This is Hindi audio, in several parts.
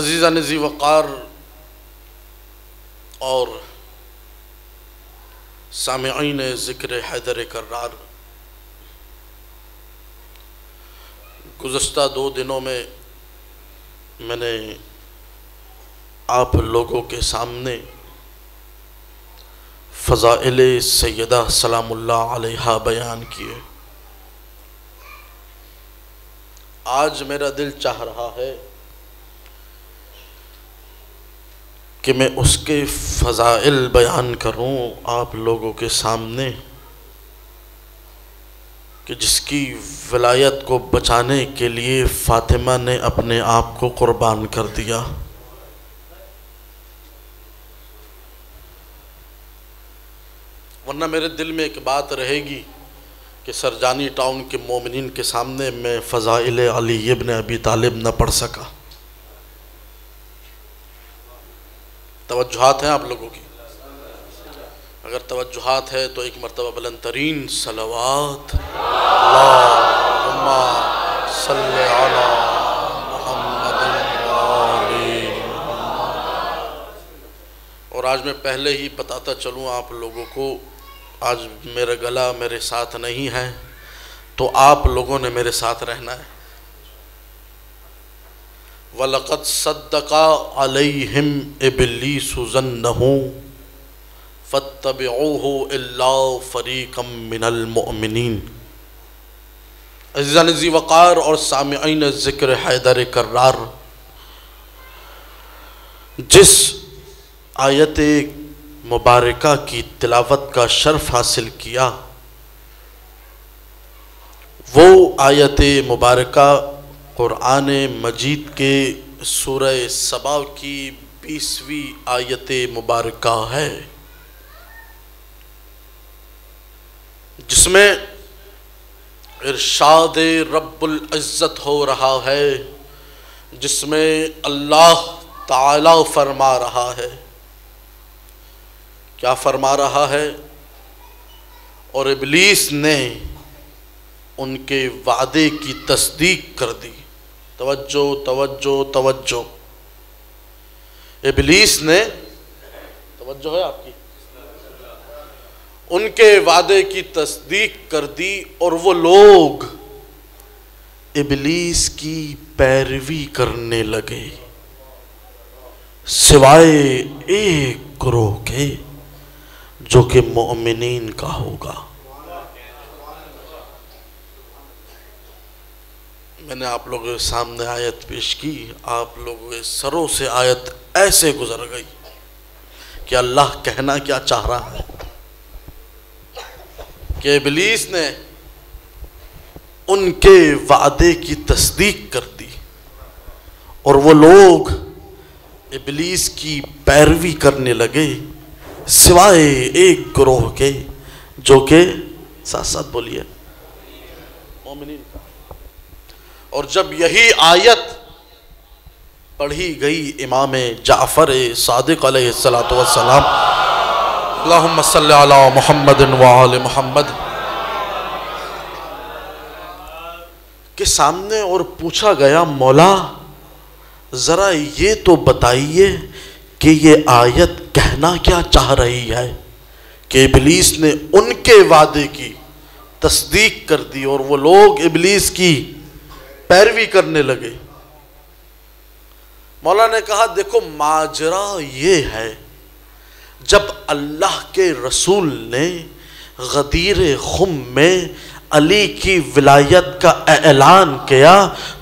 अज़ीज़ान ज़ी वक़ार और सामिईन ज़िक्र हैदर कर्रार, गुज़श्ता 2 दिनों में मैंने आप लोगों के सामने फ़ज़ाइल सैयदा सलामुल्लाह अलैहा बयान किए। आज मेरा दिल चाह रहा है कि मैं उसके फ़ज़ाइल बयान करूं आप लोगों के सामने कि जिसकी विलायत को बचाने के लिए फ़ातिमा ने अपने आप को कुर्बान कर दिया। वरना मेरे दिल में एक बात रहेगी कि सरजानी टाउन के मोमिनीन के सामने मैं फ़ज़ाइल अली इब्न अबी तालिब न पढ़ सका। तवज्जुहात हैं आप लोगों की? अगर तवज्जुहात है तो एक मरतबा बुलंद तरीन सलवात अल्लाहुम्मा सल्लि अला मुहम्मद व आलि मुहम्मद। और आज मैं पहले ही बताता चलूँ आप लोगों को, आज मेरा गला मेरे साथ नहीं है तो आप लोगों ने मेरे साथ रहना है। वलक़द सद्दक़ा अलैहिम इब्लीसु ज़न्नहु फत्तबिऊहु इल्ला फ़रीक़म मिनल मुअमिनीन। अज़ीज़ान ज़ी वक़ार और सामिईन ज़िक्र हैदर कर्रार, जिस आयत मुबारका की तिलावत का शर्फ हासिल किया वो आयत मुबारका कुरान मजीद के सूरह सबा की 20वीं आयत मुबारका है, जिसमें इरशाद रब्बुल इज़्ज़त हो रहा है, जिसमें अल्लाह ताला फरमा रहा है। क्या फरमा रहा है? और इब्लीस ने उनके वादे की तस्दीक कर दी। तवज्जो तवज्जो तवज्जो। इब्लीस ने, तवज्जो है आपकी, उनके वादे की तस्दीक कर दी और वो लोग इब्लीस की पैरवी करने लगे, सिवाय एक ग्रोह के जो कि मोमिनीन का होगा। मैंने आप लोगों के सामने आयत पेश की, आप लोगों के सरों से आयत ऐसे गुजर गई कि अल्लाह कहना क्या चाह रहा है कि इब्लीस ने उनके वादे की तस्दीक कर दी और वो लोग इब्लीस की पैरवी करने लगे, सिवाय एक ग्रोह के जो के, साथ साथ बोलिए, मोमिनीन का। और जब यही आयत पढ़ी गई इमाम जाफर सादिक अलैहिस्सलातु वस्सलाम, अल्लाहुम्मा सल्लि अला मुहम्मदिन व आले मुहम्मद, के सामने और पूछा गया, मौला ज़रा ये तो बताइए कि ये आयत कहना क्या चाह रही है कि इब्लीस ने उनके वादे की तस्दीक कर दी और वो लोग इब्लीस की पैरवी करने लगे। मौला ने कहा, देखो माजरा ये है, जब अल्लाह के रसूल ने गदीर खुम में अली की विलायत का ऐलान किया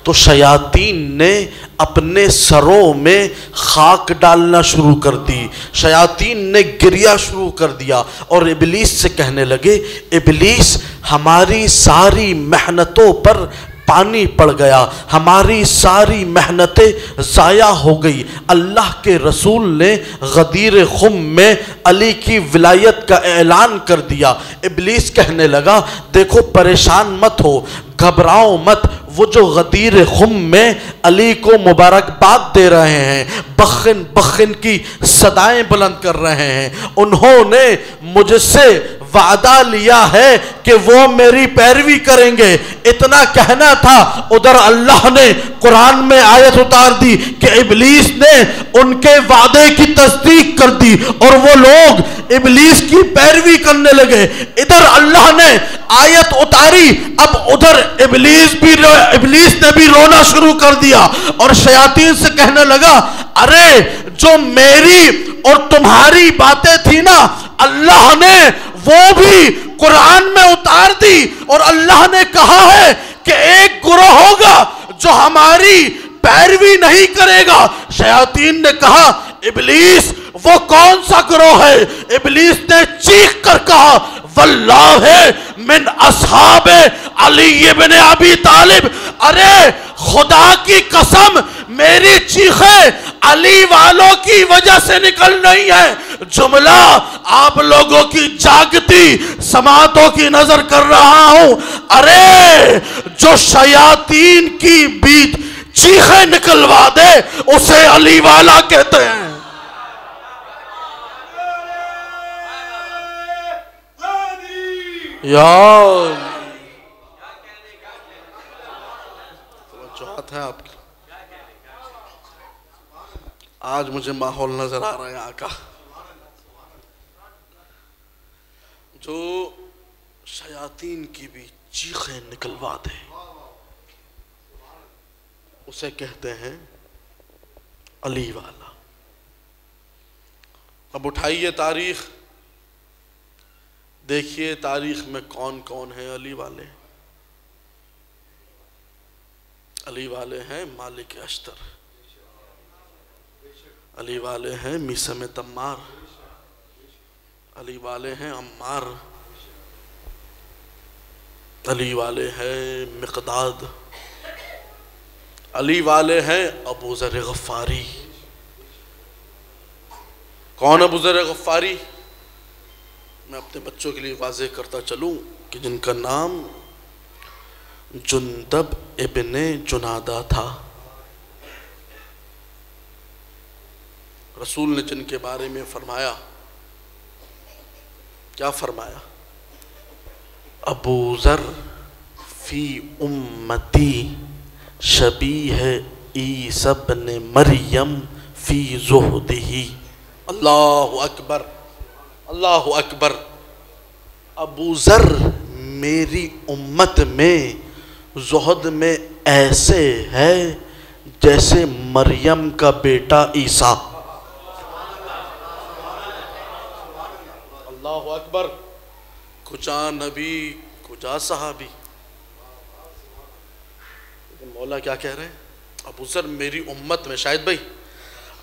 तो शयातीन ने अपने सरों में खाक डालना शुरू कर दी, शयातीन ने गिरिया शुरू कर दिया और इब्लीस से कहने लगे, इब्लीस हमारी सारी मेहनतों पर पानी पड़ गया, हमारी सारी मेहनतें ज़ाया हो गई। अल्लाह के रसूल ने गदीर खुम में अली की विलायत का ऐलान कर दिया। इब्लीस कहने लगा, देखो परेशान मत हो, घबराओ मत, वो जो गदीर खुम में अली को मुबारकबाद दे रहे हैं, बखिन बखिन की सदाएं बुलंद कर रहे हैं, उन्होंने मुझसे वादा लिया है कि वो मेरी पैरवी करेंगे। इतना कहना था, उधर अल्लाह ने कुरान में आयत उतार दी कि इब्लीस ने उनके वादे की तस्दीक कर दी और वो लोग इब्लीस की पैरवी करने लगे। इधर अल्लाह ने आयत उतारी, अब उधर इब्लीस ने भी रोना शुरू कर दिया और शयातीन से कहने लगा, अरे जो मेरी और तुम्हारी बातें थी ना, अल्लाह ने वो भी कुरान में उतार दी और अल्लाह ने कहा है कि एक गुरोह होगा जो हमारी पैरवी नहीं करेगा। शयातीन ने कहा, इब्लीस वो कौन सा गुरोह है? इब्लीस ने चीख कर कहा, वल्लाह मिन अस्हाब अली इब्न अबी तालिब, अरे खुदा की कसम मेरी चीखें अली वालों की वजह से निकल रही है। जुमला आप लोगों की जागती समातों की नजर कर रहा हूं। अरे जो शयातीन की बीच चीखें निकलवा दे उसे अली वाला कहते हैं। यार जो हाथ है आपकी, आज मुझे माहौल नजर आ रहा है यहाँ का। जो शयातीन की भी चीखें निकलवा दे उसे कहते हैं अली वाला। अब उठाइए तारीख, देखिए तारीख में कौन कौन है अली वाले। अली वाले हैं मालिक अश्तर, अली वाले हैं मीसम तम्मार, अली वाले हैं अम्मार, अली वाले हैं मिक़दाद, अली वाले हैं अबू ज़र गफ़ारी, कौन अबू ज़र गफ़ारी? मैं अपने बच्चों के लिए वाज़ेह करता चलूँ कि जिनका नाम जुंदब इब्ने जुनादा था। रसूल ने जिनके बारे में फरमाया, क्या फरमाया? अबू ज़र फी उम्मती शबीह ईसा इब्न मरियम फी ज़ुहदिही। अल्लाहु अकबर, अल्लाहु अकबर। अबू ज़र मेरी उम्मत में ज़ुहद में ऐसे है जैसे मरियम का बेटा ईसा। अल्लाहु अकबर। कुचा नबी कुचा सहाबी। मौला क्या कह रहे हैं? अबू ज़र मेरी उम्मत में, शायद भाई,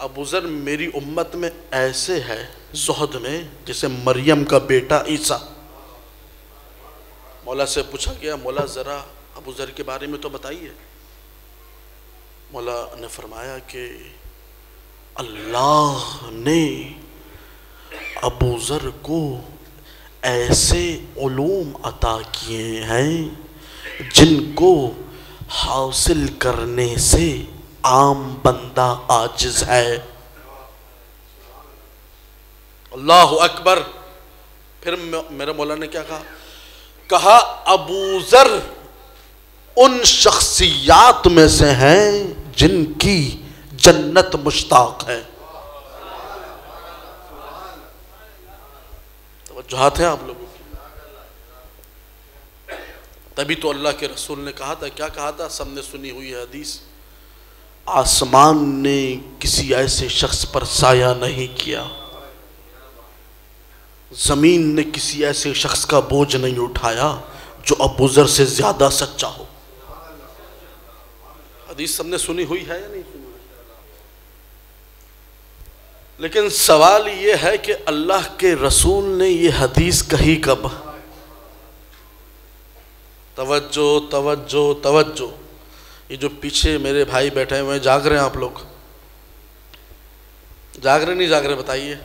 अबू ज़र मेरी उम्मत में ऐसे है ज़ुहद में जैसे मरियम का बेटा ईसा। मौला से पूछा गया, मौला ज़रा अबू ज़र के बारे में तो बताइए। मौला ने फरमाया कि अल्लाह ने अबू ज़र को ऐसे उलूम अता किए हैं जिनको हासिल करने से आम बंदा आजिज है। अल्लाहु अकबर। फिर मेरे मौला ने क्या कहा? कहा अबू ज़र उन शख्सियात में से हैं जिनकी जन्नत मुश्ताक है। तवज्जुहात है आप लोगों की? तभी तो अल्लाह के रसूल ने कहा था, क्या कहा था? सबने सुनी हुई है हदीस, आसमान ने किसी ऐसे शख्स पर साया नहीं किया, जमीन ने किसी ऐसे शख्स का बोझ नहीं उठाया जो अबू ज़र से ज्यादा सच्चा हो। हदीस सबने सुनी हुई है या नहीं सुनी? लेकिन सवाल ये है कि अल्लाह के रसूल ने ये हदीस कही कब? तवज्जो तवज्जो तवज्जो। ये जो पीछे मेरे भाई बैठे हुए हैं, जाग रहे हैं आप लोग? जाग रहे नहीं जाग रहे बताइए?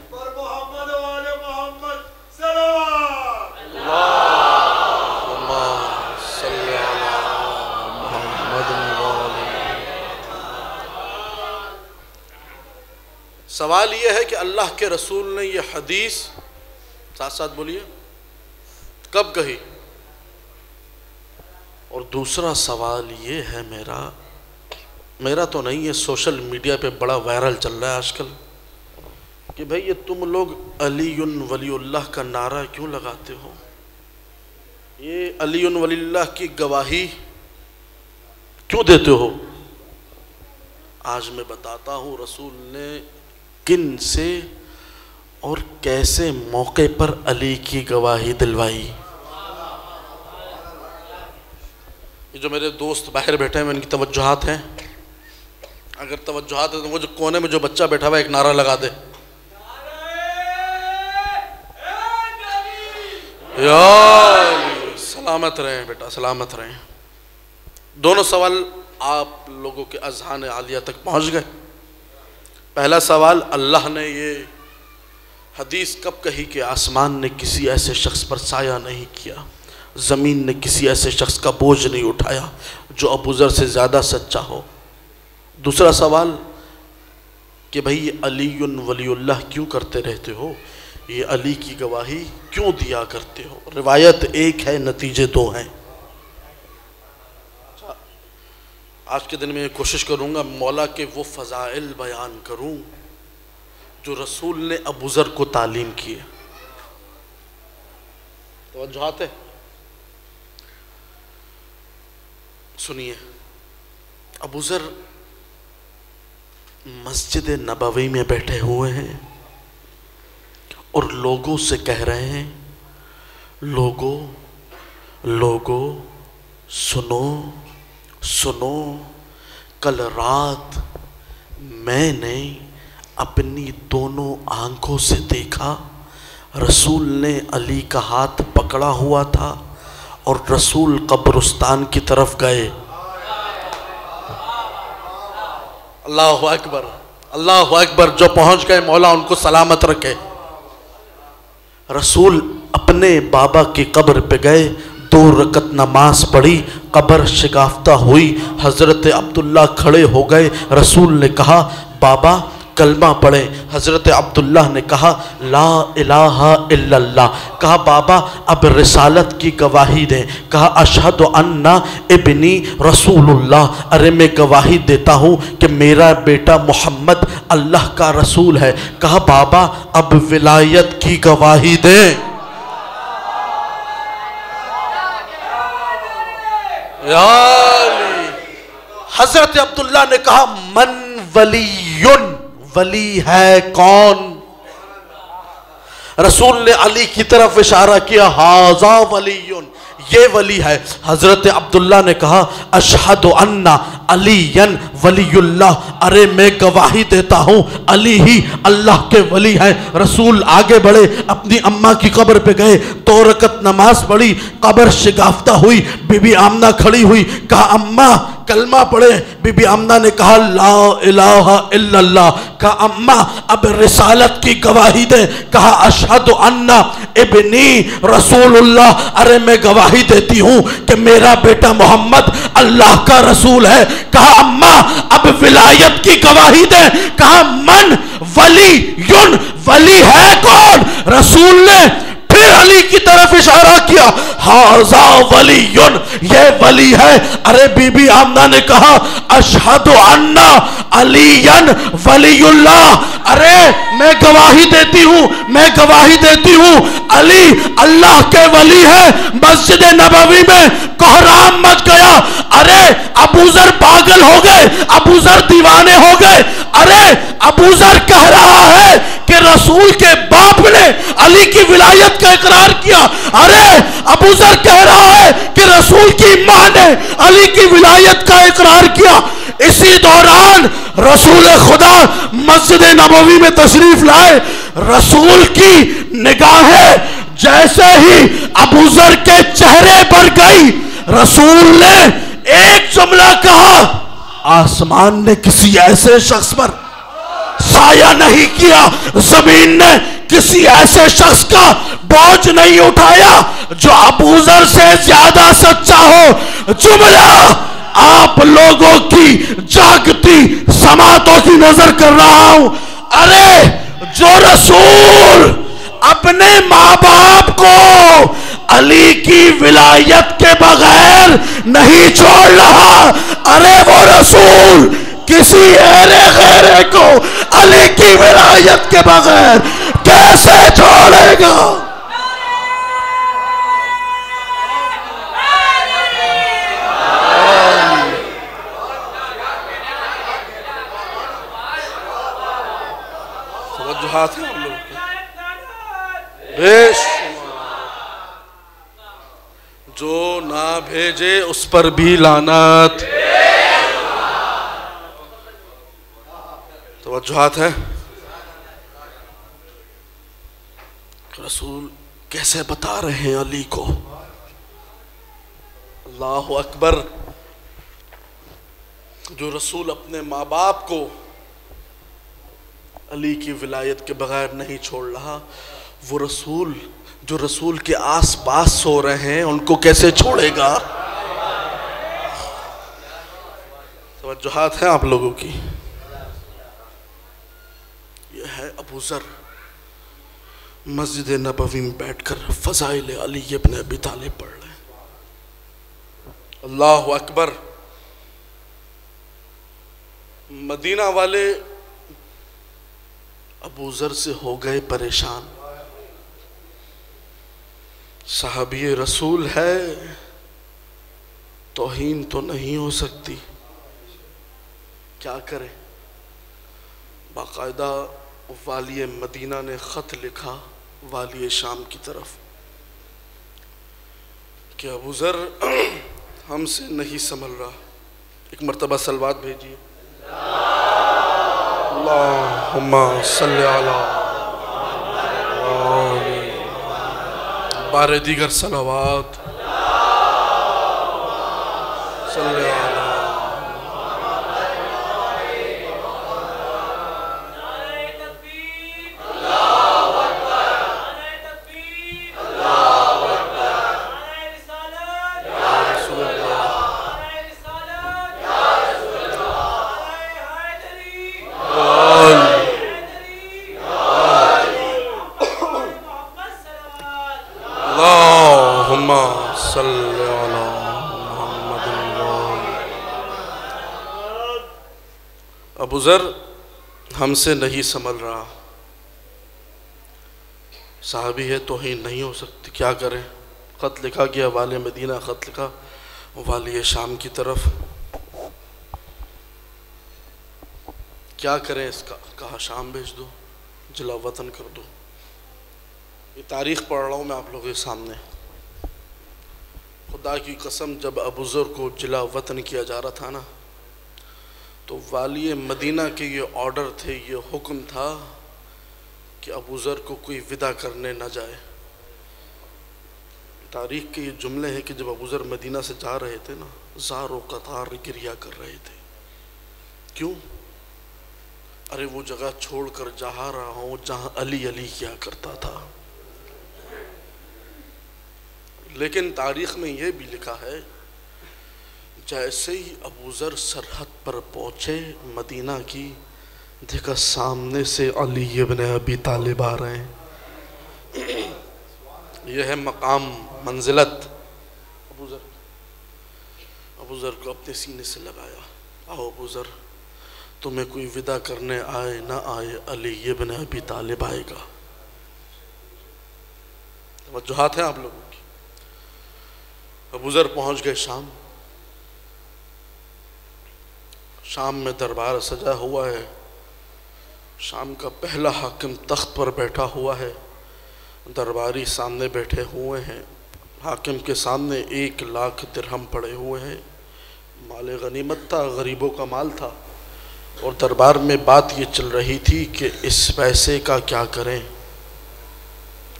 सवाल यह है कि अल्लाह के रसूल ने यह हदीस, साथ साथ बोलिए, कब कही? और दूसरा सवाल ये है मेरा तो नहीं है, सोशल मीडिया पे बड़ा वायरल चल रहा है आजकल कि भाई ये तुम लोग अलीयुन वलीउल्लाह का नारा क्यों लगाते हो? ये अलीयुन वलीउल्लाह की गवाही क्यों देते हो? आज मैं बताता हूँ रसूल ने किन से और कैसे मौके पर अली की गवाही दिलवाई। ये जो मेरे दोस्त बाहर बैठे हैं इनकी तवज्जुहात हैं? अगर तवज्जुहात है तो वो जो कोने में जो बच्चा बैठा हुआ है एक नारा लगा दे, या सलामत रहें बेटा, सलामत रहें। दोनों सवाल आप लोगों के अज़हान आलिया तक पहुंच गए। पहला सवाल, अल्लाह ने ये हदीस कब कही कि आसमान ने किसी ऐसे शख्स पर साया नहीं किया, ज़मीन ने किसी ऐसे शख्स का बोझ नहीं उठाया जो अबू ज़र से ज़्यादा सच्चा हो? दूसरा सवाल कि भाई ये अलीयुन वलीउल्लाह क्यों करते रहते हो, ये अली की गवाही क्यों दिया करते हो? रिवायत एक है, नतीजे दो हैं। आज के दिन में कोशिश करूँगा मौला के वो फ़ज़ाइल बयान करूँ जो रसूल ने अबू ज़र को तालीम किए। तवज्जुहात है? सुनिए, अबू ज़र मस्जिद नबवी में बैठे हुए हैं और लोगों से कह रहे हैं, लोगों सुनो सुनो, कल रात मैंने अपनी दोनों आंखों से देखा रसूल ने अली का हाथ पकड़ा हुआ था और रसूल कब्रिस्तान की तरफ गए। अल्लाहु अकबर, अल्लाह अकबर। जो पहुंच गए मौला उनको सलामत रखे। रसूल अपने बाबा की कब्र पे गए, 2 रकत नमाज पढ़ी, कब्र शिगाफ्ता हुई। हज़रत अब्दुल्ला खड़े हो गए। रसूल ने कहा बाबा कलमा पढ़े। हज़रत अब्दुल्ला ने कहा ला इलाहा इल्लल्लाह। कहा बाबा अब रिसालत की गवाही दें। कहा अशहदु अन्ना इब्नी रसूलुल्लाह। अरे मैं गवाही देता हूँ कि मेरा बेटा मोहम्मद अल्लाह का रसूल है। कहा बाबा अब विलायत की गवाही दें। हज़रत अब्दुल्ला ने कहा मन वलीयुन, वली है कौन? रसूल ने अली की तरफ इशारा किया, हाजा वलीयुन, ये वली है। हजरत अब्दुल्ला ने कहा अशहदु अन्ना अलीयन वलीयुल्लाह। अरे मैं गवाही देता हूँ अली ही अल्लाह के वली है। रसूल आगे बढ़े, अपनी अम्मा की कब्र पे गए, 2 रकत नमाज पढ़ी, कब्र शिगाफ्ता हुई। बीबी आमना खड़ी हुई, कहा अम्मा कलमा पढ़े। बीबी आमना ने कहा ला इलाहा इल्लल्लाह। कहा अम्मा अब रिसालत की गवाही दे। कहा अशहदु अन्ना इब्नी रसूलुल्लाह। अरे मैं गवाही देती हूँ कि मेरा बेटा मोहम्मद अल्लाह का रसूल है। कहा अम्मा अब विलायत की गवाही दे। कहा मन वली युन, वली है कौन? रसूल ने फिर अली की तरफ इशारा किया, हाजा वलीयुन, ये वली है। अरे बीबी आमना ने कहा अशहदु अन्ना अलीयन वलीयुल्लाह। अरे मैं गवाही देती हूँ, मैं गवाही देती हूँ अली अल्लाह के वली है। मस्जिद नबवी में कोहराम मच गया। अरे अबूजर पागल हो गए, अबूजर दीवाने हो गए। अरे अबूजर कह रहा है कि रसूल के बाप ने अली की विलायत का इकरार किया। अरे अबूजर कह रहा है कि रसूल की मां ने अली की विलायत का इकरार किया। इसी दौरान रसूल खुदा मस्जिद नबवी में तशरीफ लाए। रसूल की निगाहें जैसे ही अबूजर के चेहरे पर गई, रसूल ने एक जुमला कहा, आसमान ने किसी ऐसे शख्स पर साया नहीं किया, जमीन ने किसी ऐसे शख्स का बोझ नहीं उठाया जो अबूजर से ज्यादा सच्चा हो। जुमला आप लोगों की जागती समातों की नजर कर रहा हूं। अरे जो रसूल अपने माँ बाप को अली की विलायत के बगैर नहीं छोड़ रहा, अरे वो रसूल किसी ऐरे गैरे को अली की विलायत के बगैर कैसे छोड़ेगा? हाथ है हम लोग जो ना भेजे उस पर भी लानत। तवज्जुहात है। रसूल कैसे बता रहे हैं अली को। अल्लाह अकबर। जो रसूल अपने माँ बाप को अली की विलायत के बगैर नहीं छोड़ रहा, वो रसूल जो रसूल के आस पास सो रहे हैं उनको कैसे छोड़ेगा? तवज्जुहात है आप लोगों की। यह है अबू ज़र मस्जिद नबवी में बैठकर फ़ज़ाइल अली इब्न अबी तालिब पढ़ रहे हैं। अल्लाह अकबर। मदीना वाले अबू ज़र से हो गए परेशान। साहबी रसूल है, तौहीन तो नहीं हो सकती, क्या करें? बाकायदा वाली मदीना ने ख़त लिखा वाली शाम की तरफ कि अबू ज़र हमसे नहीं संभल रहा, एक मरतबा सलवात भेजिए। अल्लाहुम्मा सल्ली अला, बारे दीगर सलावात सल्ली अला। अबू ज़र हमसे नहीं संभल रहा, साहबी है तो ही नहीं हो सकती, क्या करें। ख़त लिखा गया, वाले मदीना ख़त लिखा वाली शाम की तरफ, क्या करें इसका। कहा शाम भेज दो, जिला वतन कर दो। ये तारीख़ पढ़ रहा हूँ मैं आप लोगों के सामने। खुदा की कसम, जब अबू ज़र को जिला वतन किया जा रहा था ना, तो वाली मदीना के ये ऑर्डर थे, ये हुक्म था कि अबू ज़र को कोई विदा करने न जाए। तारीख़ के ये जुमले हैं कि जब अबू ज़र मदीना से जा रहे थे ना, ज़ारो कतार गिरिया कर रहे थे। क्यों? अरे वो जगह छोड़कर जा रहा हूँ जहाँ अली अली किया करता था। लेकिन तारीख़ में ये भी लिखा है, जैसे ही अबू ज़र सरहद पर पहुँचे मदीना की, देखा सामने से अली इब्न अबी तालिब आ रहे हैं। यह है मकाम मंजिलत। अबू ज़र को अपने सीने से लगाया, आओ अबू ज़र, तुम्हें कोई विदा करने आए ना आए, अली इब्न अबी तालिब आएगा। वजूहात हैं आप लोगों की। अबू ज़र पहुँच गए शाम। शाम में दरबार सजा हुआ है, शाम का पहला हाकिम तख्त पर बैठा हुआ है, दरबारी सामने बैठे हुए हैं। हाकिम के सामने 1 लाख दिरहम पड़े हुए हैं, माल गनीमत था, गरीबों का माल था। और दरबार में बात ये चल रही थी कि इस पैसे का क्या करें।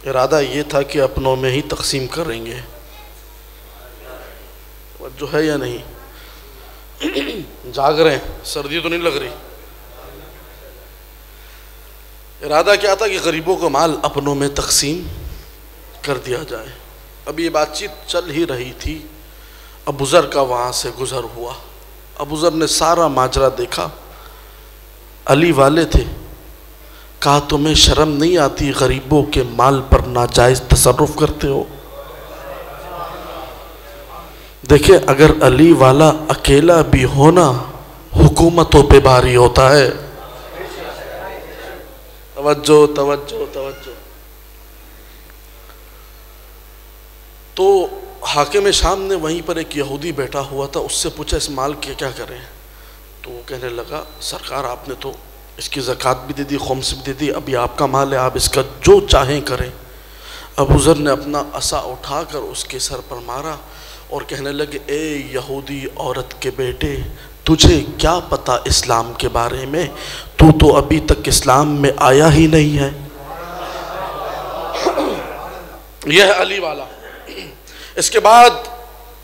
इरादा ये था कि अपनों में ही तकसीम करेंगे। जो है या नहीं, जाग रहे हैं, सर्दी तो नहीं लग रही। इरादा क्या था कि गरीबों का माल अपनों में तकसीम कर दिया जाए। अब ये बातचीत चल ही रही थी, अबू ज़र का वहाँ से गुज़र हुआ। अबू ज़र ने सारा माजरा देखा, अली वाले थे। कहा तुम्हें शर्म नहीं आती, गरीबों के माल पर नाजायज़ तसर्रुफ़ करते हो। देखिए, अगर अली वाला अकेला भी होना हुकूमतों पे भारी होता है। तवज्जो तवज्जो तवज्जो। तो हाकिम शाम ने वहीं पर एक यहूदी बैठा हुआ था, उससे पूछा इस माल के क्या करें। तो वो कहने लगा, सरकार आपने तो इसकी ज़कात भी दे दी, खुम्स भी दे दी, अभी आपका माल है, आप इसका जो चाहें करें। अबू ज़र ने अपना असा उठाकर उसके सर पर मारा और कहने लगे, ए यहूदी औरत के बेटे, तुझे क्या पता इस्लाम के बारे में, तू तो अभी तक इस्लाम में आया ही नहीं है। यह है अली वाला। इसके बाद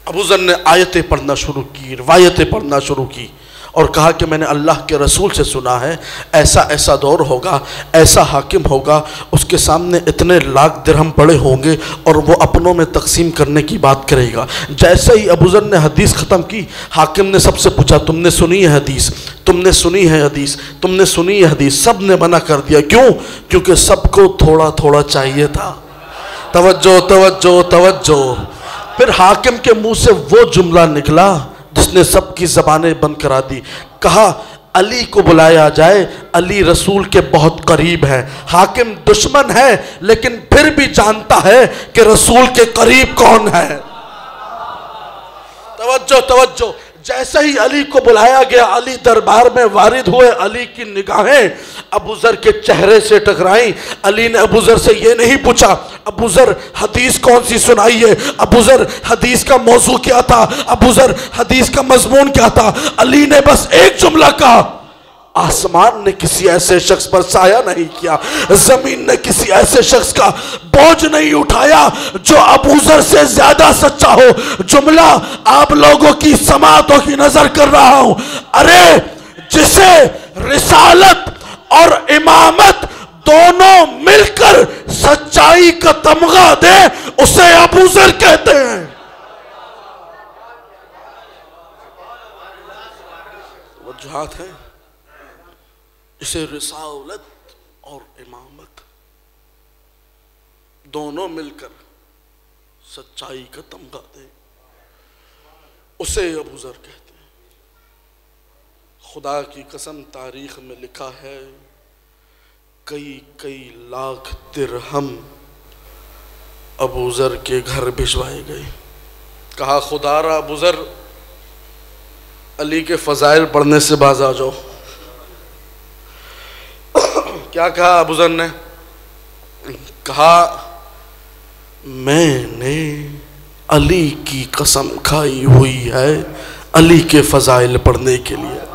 अबू ज़र ने आयतें पढ़ना शुरू की, रिवायतें पढ़ना शुरू की और कहा कि मैंने अल्लाह के रसूल से सुना है, ऐसा ऐसा दौर होगा, ऐसा हाकिम होगा, उसके सामने इतने लाख दिरहम पड़े होंगे और वो अपनों में तकसीम करने की बात करेगा। जैसे ही अबू ज़र ने हदीस ख़त्म की, हाकिम ने सबसे पूछा, तुमने सुनी है हदीस, तुमने सुनी है हदीस, तुमने सुनी है हदीस। सब ने मना कर दिया। क्यों? क्योंकि सबको थोड़ा थोड़ा चाहिए था। तवज्जो तवज्जो तवज्जो। फिर हाकिम के मुंह से वो जुमला निकला जिसने सबकी ज़बानें बंद करा दी। कहा, अली को बुलाया जाए, अली रसूल के बहुत करीब है। हाकिम दुश्मन है लेकिन फिर भी जानता है कि रसूल के करीब कौन है। तवज्जो तवज्जो। जैसे ही अली को बुलाया गया, अली दरबार में वारिद हुए। अली की निगाहें अबू ज़र के चेहरे से टकराई। अली ने अबू ज़र से ये नहीं पूछा, अबू ज़र हदीस कौन सी सुनाई है, अबू ज़र हदीस का मौजू क्या था, अबू ज़र हदीस का मजमून क्या था। अली ने बस एक जुमला कहा, आसमान ने किसी ऐसे शख्स पर साया नहीं किया, जमीन ने किसी ऐसे शख्स का बोझ नहीं उठाया जो अबू ज़र से ज्यादा सच्चा हो। जुमला आप लोगों की समातों की नजर कर रहा हूं। अरे जिसे रिसालत और इमामत दोनों मिलकर सच्चाई का तमगा दे, उसे अबू ज़र कहते हैं। वजूहात है, इसे रिसालत और इमामत दोनों मिलकर सच्चाई का तमगा दे, उसे अबू ज़र कहते हैं। खुदा की कसम तारीख में लिखा है कई कई लाख दिरहम अबू ज़र के घर भिजवाए गए। कहा खुदारा अबू ज़र अली के फ़ज़ाइल पढ़ने से बाज आ जाओ। क्या कहा अबू ज़र ने? कहा मैंने अली की कसम खाई हुई है अली के फ़ज़ाइल पढ़ने के लिए।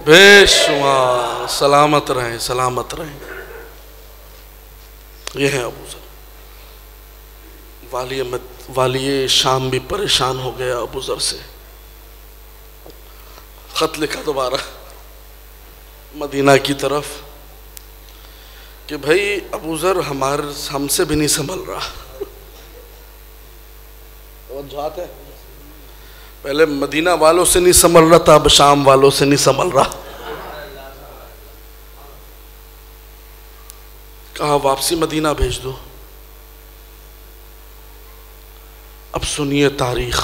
बेशुमार सलामत रहें, सलामत रहें। ये है अबू ज़र। वाली शाम भी परेशान हो गया अबू ज़र से। खत लिखा दोबारा मदीना की तरफ कि भाई अबू ज़र हमसे भी नहीं संभल रहा। जाते पहले मदीना वालों से नहीं संभल रहा था, अब शाम वालों से नहीं संभल रहा। कहा वापसी मदीना भेज दो। अब सुनिए तारीख।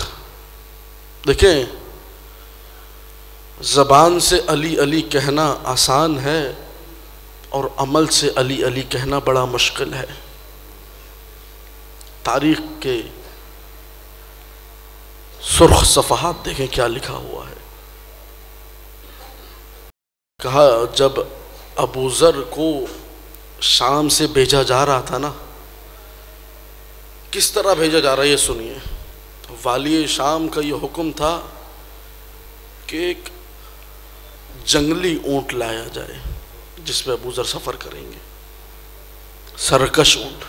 देखें, ज़बान से अली अली कहना आसान है और अमल से अली अली कहना बड़ा मुश्किल है। तारीख के सुर्ख सफ़हात देखें क्या लिखा हुआ है। कहा जब अबू ज़र को शाम से भेजा जा रहा था ना, किस तरह भेजा जा रहा है ये सुनिए। वाली शाम का ये हुक्म था कि एक जंगली ऊंट लाया जाए जिस पे अबू ज़र सफ़र करेंगे, सरकश ऊंट,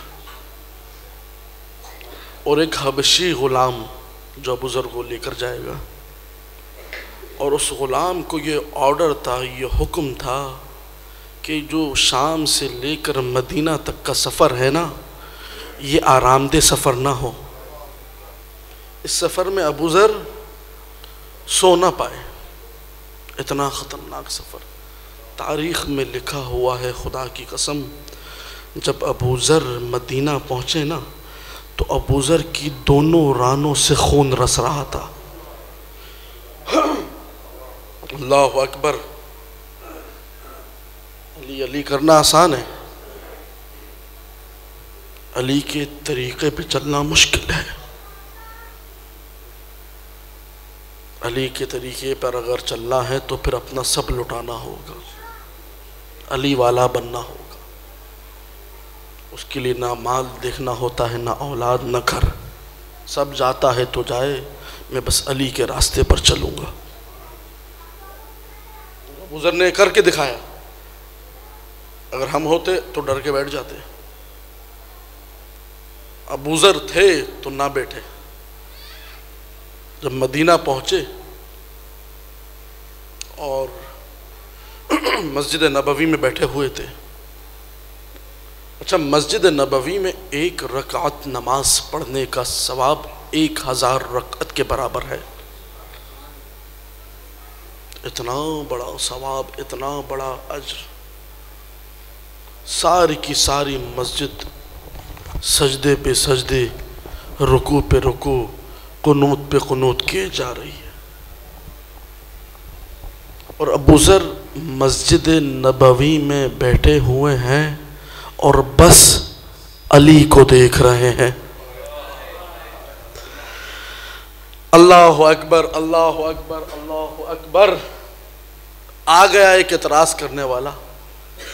और एक हबशी गुलाम जो अबू ज़र को लेकर जाएगा। और उस गुलाम को ये ऑर्डर था, ये हुक्म था कि जो शाम से लेकर मदीना तक का सफ़र है ना, ये आरामदेह सफ़र ना हो। इस सफ़र में अबू ज़र सो ना पाए, इतना ख़तरनाक सफ़र। तारीख़ में लिखा हुआ है खुदा की कसम, जब अबू ज़र मदीना पहुँचे ना तो अबू ज़र की दोनों रानों से खून रस रहा था। अल्लाहु अकबर। अली अली करना आसान है, अली के तरीक़े पे चलना मुश्किल है। अली के तरीक़े पर अगर चलना है तो फिर अपना सब लुटाना होगा, अली वाला बनना होगा। उसके लिए ना माल देखना होता है, ना औलाद, ना घर, सब जाता है तो जाए, मैं बस अली के रास्ते पर चलूँगा। अबू ज़र ने करके दिखाया। अगर हम होते तो डर के बैठ जाते। अबू ज़र थे तो ना बैठे। जब मदीना पहुँचे और मस्जिद नबवी में बैठे हुए थे। अच्छा, मस्जिद नबवी में एक रकात नमाज पढ़ने का सवाब 1000 रकात के बराबर है। इतना बड़ा सवाब, इतना बड़ा अज्र। सारी की सारी मस्जिद सजदे पे सजदे, रुकू पे रुकू, कुनूत पे कुनूत किए जा रही है। और अबू ज़र मस्जिद नबवी में बैठे हुए हैं और बस अली को देख रहे हैं। अल्लाहु अकबर, अल्लाहु अकबर, अल्लाहु अकबर। आ गया एक एतराज़ करने वाला।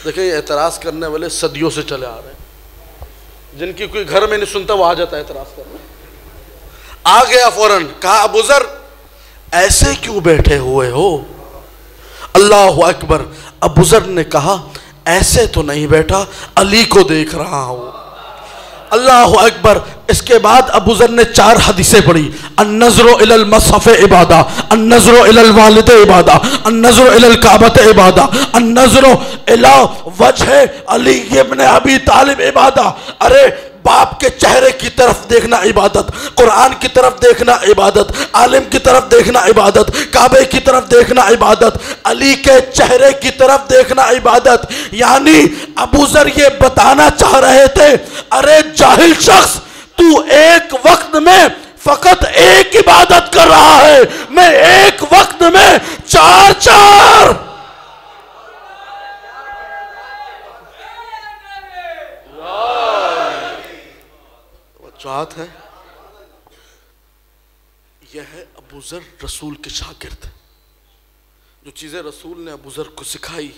देखिए, एतराज़ करने वाले सदियों से चले आ रहे हैं। जिनकी कोई घर में नहीं सुनता वो आ जाता है एतराज़ करने। आ गया फौरन। कहा अबू ज़र ऐसे क्यों बैठे हुए हो? अल्लाहु अकबर। अबू ज़र ने कहा ऐसे तो नहीं बैठा, अली को देख रहा हूँ। अल्लाहु अकबर। इसके बाद अबू ज़र ने 4 हदीसें पढ़ी। अन्नज़्रु इलल मसहफ़ इबादा, अन्नज़्रु इलल वालिद इबादा, अन्नज़्रु इलल काबत इबादा, अन्नज़्रु इला वजह अली इब्न अबी तालिब इबादा। अरे बाप के चेहरे की तरफ देखना इबादत, कुरान की तरफ देखना इबादत, आलिम की तरफ देखना इबादत, काबे की तरफ देखना इबादत, अली के चेहरे की तरफ देखना इबादत। यानी अबू जर ये बताना चाह रहे थे, अरे जाहिल शख्स, तू एक वक्त में फकत एक इबादत कर रहा है, मैं एक वक्त में चार चार। बात है यह है अबू जर रसूल के शागिर्द, जो चीजें रसूल ने अबू जर को सिखाई,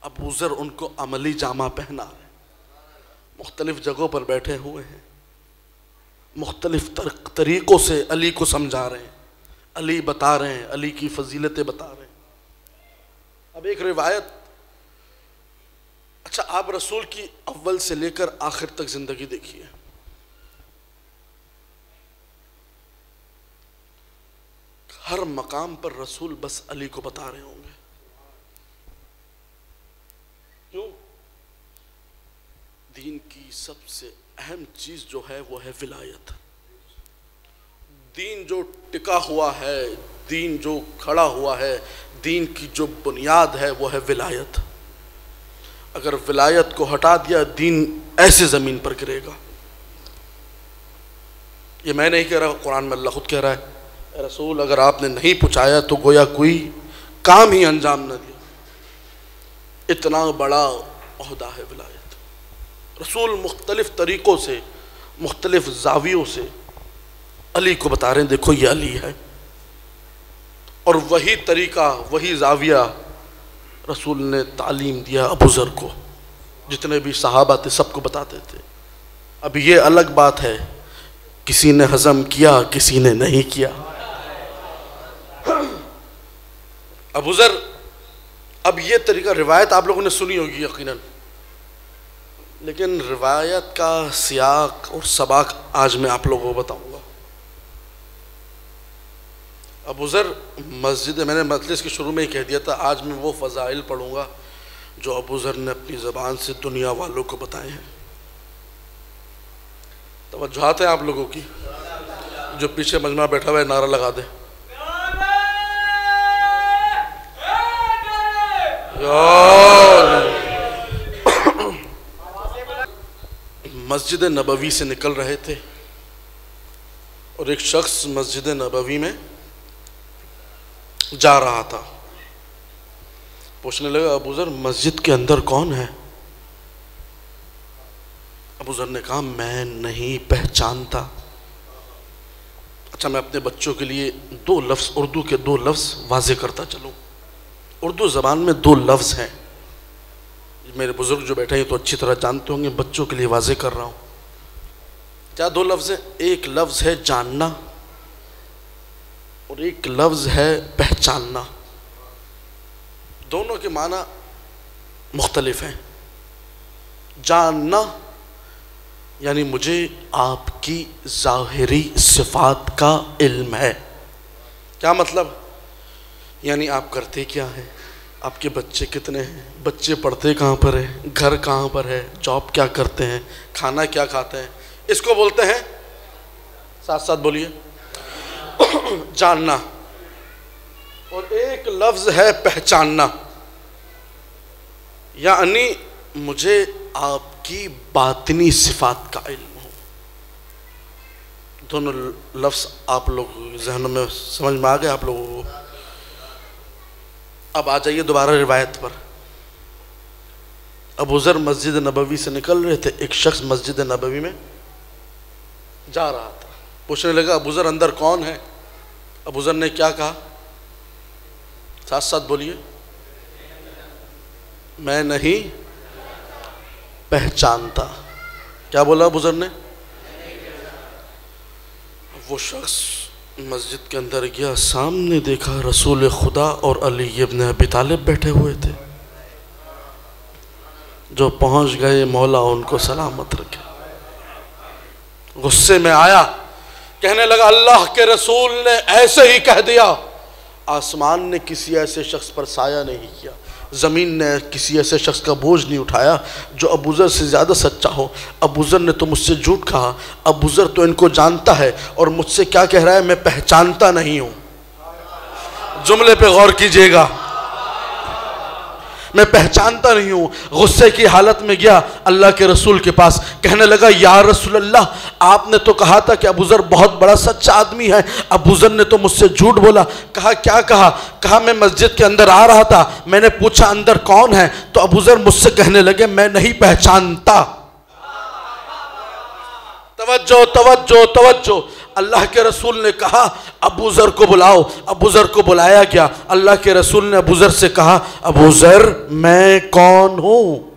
अबू जर उनको अमली जामा पहना रहे, मुख्तलिफ जगहों पर बैठे हुए हैं, मुख्तलिफ तरीकों से अली को समझा रहे हैं, अली बता रहे हैं, अली की फजीलतें बता रहे हैं। अब एक रिवायत, अच्छा आप रसूल की अव्वल से लेकर आखिर तक जिंदगी देखिए, हर मकाम पर रसूल बस अली को बता रहे होंगे। क्यों? दीन की सबसे अहम चीज जो है वो है विलायत। दीन जो टिका हुआ है, दीन जो खड़ा हुआ है, दीन की जो बुनियाद है वो है विलायत। अगर विलायत को हटा दिया, दीन ऐसे जमीन पर गिरेगा। ये मैं नहीं कह रहा, कुरान में अल्लाह खुद कह रहा है, रसूल अगर आपने नहीं पहुँचाया तो गोया कोई काम ही अंजाम न दिया। इतना बड़ा ओहदा है विलायत। रसूल मुख्तलिफ तरीक़ों से, मुख्तलिफ जावियों से अली को बता रहे हैं, देखो ये अली है। और वही तरीक़ा, वही जाविया रसूल ने तालीम दिया अबू ज़र को। जितने भी सहाबा थे सबको बताते थे। अब ये अलग बात है, किसी ने हज़म किया, किसी ने नहीं किया। अबू ज़र, अब ये तरीका, रिवायत आप लोगों ने सुनी होगी यकीनन, लेकिन रिवायत का सियाक और सबाक आज मैं आप लोगों को बताऊंगा। अबू ज़र मस्जिद, मैंने मजलिस के शुरू में ही कह दिया था, आज मैं वो फ़ज़ाइल पढ़ूंगा जो अबू ज़र ने अपनी ज़बान से दुनिया वालों को बताए हैं। तवज्जुहात है आप लोगों की? जो पीछे मजमा बैठा हुआ है नारा लगा दे। मस्जिद नबवी से निकल रहे थे और एक शख्स मस्जिद नबवी में जा रहा था। पूछने लगा, अबू ज़र मस्जिद के अंदर कौन है? अबू ज़र ने कहा, मैं नहीं पहचानता। अच्छा, मैं अपने बच्चों के लिए दो लफ्ज़, उर्दू के दो लफ्ज़ वाज़े करता चलूँ। उर्दू ज़बान में दो लफ्ज़ हैं, मेरे बुज़ुर्ग जो बैठे हैं तो अच्छी तरह जानते होंगे, बच्चों के लिए वाज़े कर रहा हूँ। क्या दो लफ्ज़ हैं? एक लफ्ज़ है जानना और एक लफ्ज़ है पहचानना। दोनों के माना मुख्तलिफ हैं। जानना यानी मुझे आपकी ज़ाहिरी सिफ़ात का इल्म है। क्या मतलब? यानी आप करते क्या हैं, आपके बच्चे कितने हैं, बच्चे पढ़ते कहाँ पर हैं, घर कहाँ पर है, जॉब क्या करते हैं, खाना क्या खाते हैं, इसको बोलते हैं, साथ साथ बोलिए, जानना। और एक लफ्ज़ है पहचानना, यानी मुझे आपकी बातिनी सिफात का इल्म हो। दोनों लफ्ज़ आप लोग जहनों में समझ में आ गए आप लोगों को? अब आ जाइए दोबारा रिवायत पर। अबू ज़र मस्जिद नबवी से निकल रहे थे, एक शख्स मस्जिद नबवी में जा रहा था। पूछने लगा, अबू ज़र अंदर कौन है? अबू ज़र ने क्या कहा? साथ साथ बोलिए, मैं नहीं पहचानता। क्या बोला अबू ज़र ने? वो शख्स मस्जिद के अंदर गया, सामने देखा रसूल खुदा और अली इब्न अबी तालिब बैठे हुए थे। जो पहुंच गए, मौला उनको सलामत रखे। गुस्से में आया, कहने लगा, अल्लाह के रसूल ने ऐसे ही कह दिया, आसमान ने किसी ऐसे शख्स पर साया नहीं किया, ज़मीन ने किसी ऐसे शख्स का बोझ नहीं उठाया जो अबू ज़र से ज़्यादा सच्चा हो। अबू ज़र ने तो मुझसे झूठ कहा, अबू ज़र तो इनको जानता है और मुझसे क्या कह रहा है, मैं पहचानता नहीं हूँ। जुमले पे गौर कीजिएगा, मैं पहचानता नहीं हूँ। गुस्से की हालत में गया अल्लाह के रसूल के पास, कहने लगा या रसूल अल्लाह, आपने तो कहा था कि अबू ज़र बहुत बड़ा सच्चा आदमी है, अबू ज़र ने तो मुझसे झूठ बोला। कहा क्या कहा? कहा मैं मस्जिद के अंदर आ रहा था, मैंने पूछा अंदर कौन है, तो अबू ज़र मुझसे कहने लगे मैं नहीं पहचानता। तवज्जो तवज्जो तवज्जो। अल्लाह के रसूल ने कहा अबू ज़र को बुलाओ। अबू ज़र को बुलाया गया। अल्लाह के रसूल ने अबू ज़र से कहा अबू ज़र मैं कौन हूँ?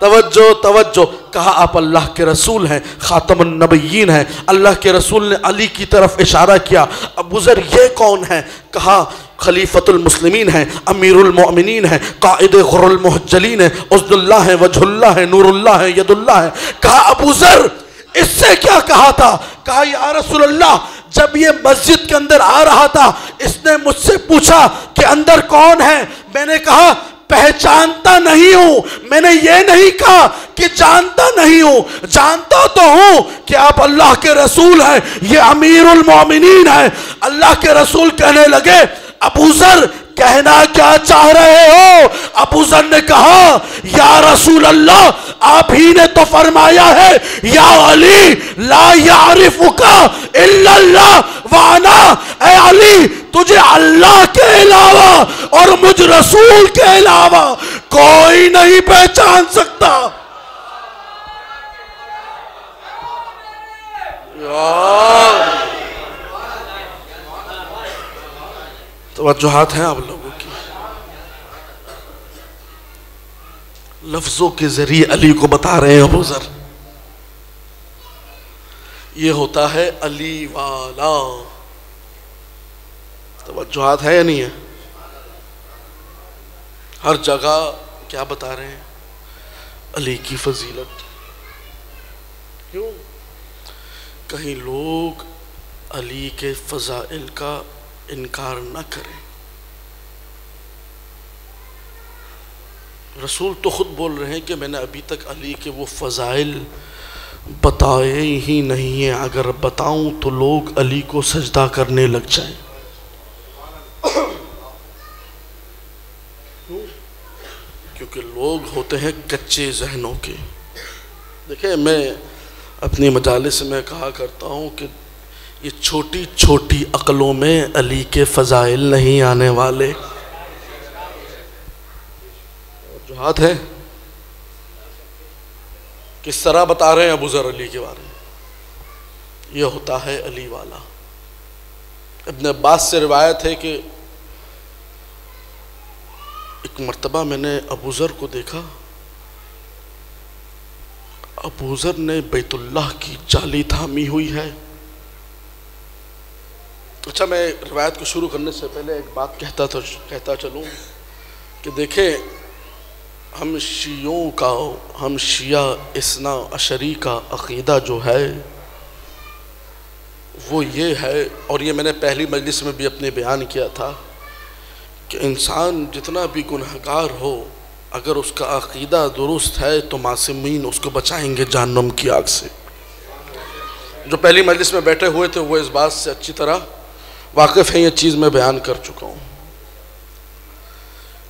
तवज्जो तवज्जो। कहा आप अल्लाह के रसूल हैं, खातमुन नबिय्यीन हैं। अल्लाह के रसूल ने अली की तरफ इशारा किया। अबू ज़र ये कौन है? कहा खलीफतुल मुस्लिमीन है, अमीरुल मोमिनीन है, काइदे गुर्रुल मुहज्जलीन है, उज़्दुल्लाह है, वजहुल्लाह है, नूरुल्लाह है, यदुल्लाह है। कहा अबू ज़र इससे क्या कहा था? कहा या रसूल अल्लाह, जब ये मस्जिद के अंदर आ रहा था इसने मुझसे पूछा कि अंदर कौन है, मैंने कहा पहचानता नहीं हूं। मैंने ये नहीं कहा कि जानता नहीं हूं, जानता तो हूं कि आप अल्लाह के रसूल हैं, ये अमीरुल मोमिनीन है। अल्लाह के रसूल कहने लगे अबू ज़र कहना क्या चाह रहे हो? अबू ज़र ने कहा या रसूल अल्लाह, आप ही ने तो फरमाया है या अली ला यारिफुका इल्लल्लाह वाना, ऐ अली तुझे अल्लाह के अलावा और मुझ रसूल के अलावा कोई नहीं पहचान सकता। तवज्जुहात हैं आप लोगों की। लफ्जों के जरिए अली को बता रहे हैं अबू ज़र, ये होता है अली वाला। तवज्जुहात है या नहीं है? हर जगह क्या बता रहे हैं? अली की फजीलत। क्यों? कहीं लोग अली के फजाइल का इनकार न करें। रसूल तो खुद बोल रहे हैं कि मैंने अभी तक अली के वो फजाइल बताए ही नहीं हैं, अगर बताऊं तो लोग अली को सजदा करने लग जाएं। क्योंकि लोग होते हैं कच्चे जहनों के। देखिए मैं अपनी मजालिस में कहा करता हूँ कि ये छोटी छोटी अक्लों में अली के फ़ज़ाइल नहीं आने वाले। जो हाथ है किस तरह बता रहे हैं अबू ज़र अली के बारे में, ये होता है अली वाला। इब्न अब्बास से रिवायत है कि एक मर्तबा मैंने अबू ज़र को देखा, अबू ज़र ने बैतुल्लाह की जाली थामी हुई है। अच्छा, मैं रिवायत को शुरू करने से पहले एक बात कहता चलूँ कि देखें, हम शिया इस्ना अशरी का अक़ीदा जो है वो ये है, और ये मैंने पहली मजलिस में भी अपने बयान किया था कि इंसान जितना भी गुनहगार हो, अगर उसका अक़ीदा दुरुस्त है तो मासूमीन उसको बचाएंगे जहन्नम की आग से। जो पहली मजलिस में बैठे हुए थे वो इस बात से अच्छी तरह वाकिफ़ है, ये चीज़ मैं बयान कर चुका हूँ।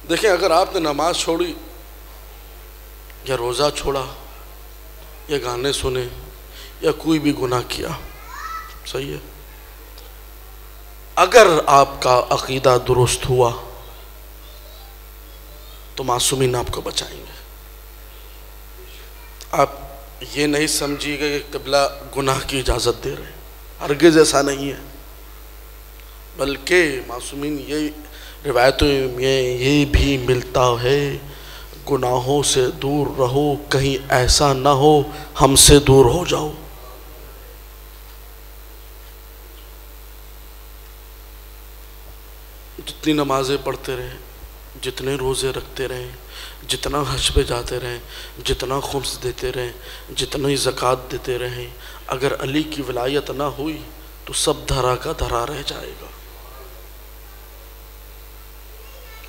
देखें, अगर आपने नमाज छोड़ी या रोज़ा छोड़ा या गाने सुने या कोई भी गुनाह किया, सही है, अगर आपका अक़ीदा दुरुस्त हुआ तो मासूमीन आपको बचाएंगे। आप ये नहीं समझिएगा कि क़िबला गुनाह की इजाज़त दे रहे हैं, हरगिज़ ऐसा नहीं है। बल्कि मासूमीन ये रिवायतों में ये भी मिलता है, गुनाहों से दूर रहो, कहीं ऐसा ना हो हमसे दूर हो जाओ। जितनी नमाज़ें पढ़ते रहें, जितने रोज़े रखते रहें, जितना हज पे जाते रहें, जितना खुम्स देते रहें, जितनी ज़कात देते रहें, अगर अली की विलायत ना हुई तो सब धरा का धरा रह जाएगा।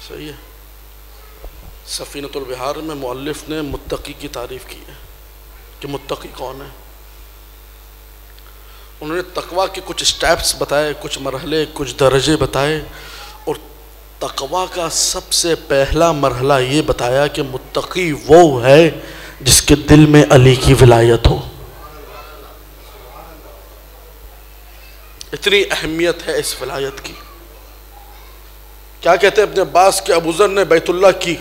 सही है। सफ़ीनतुल बिहार में मुअल्लिफ ने मुत्तकी की तारीफ़ की है कि मुत्तकी कौन है। उन्होंने तकवा के कुछ स्टेप्स बताए, कुछ मरहले, कुछ दर्जे बताए, और तकवा का सबसे पहला मरहला ये बताया कि मुत्तकी वो है जिसके दिल में अली की विलायत हो। इतनी अहमियत है इस विलायत की। क्या कहते हैं अपने अब्बास के, अबू ज़र ने बैतुल्लाह की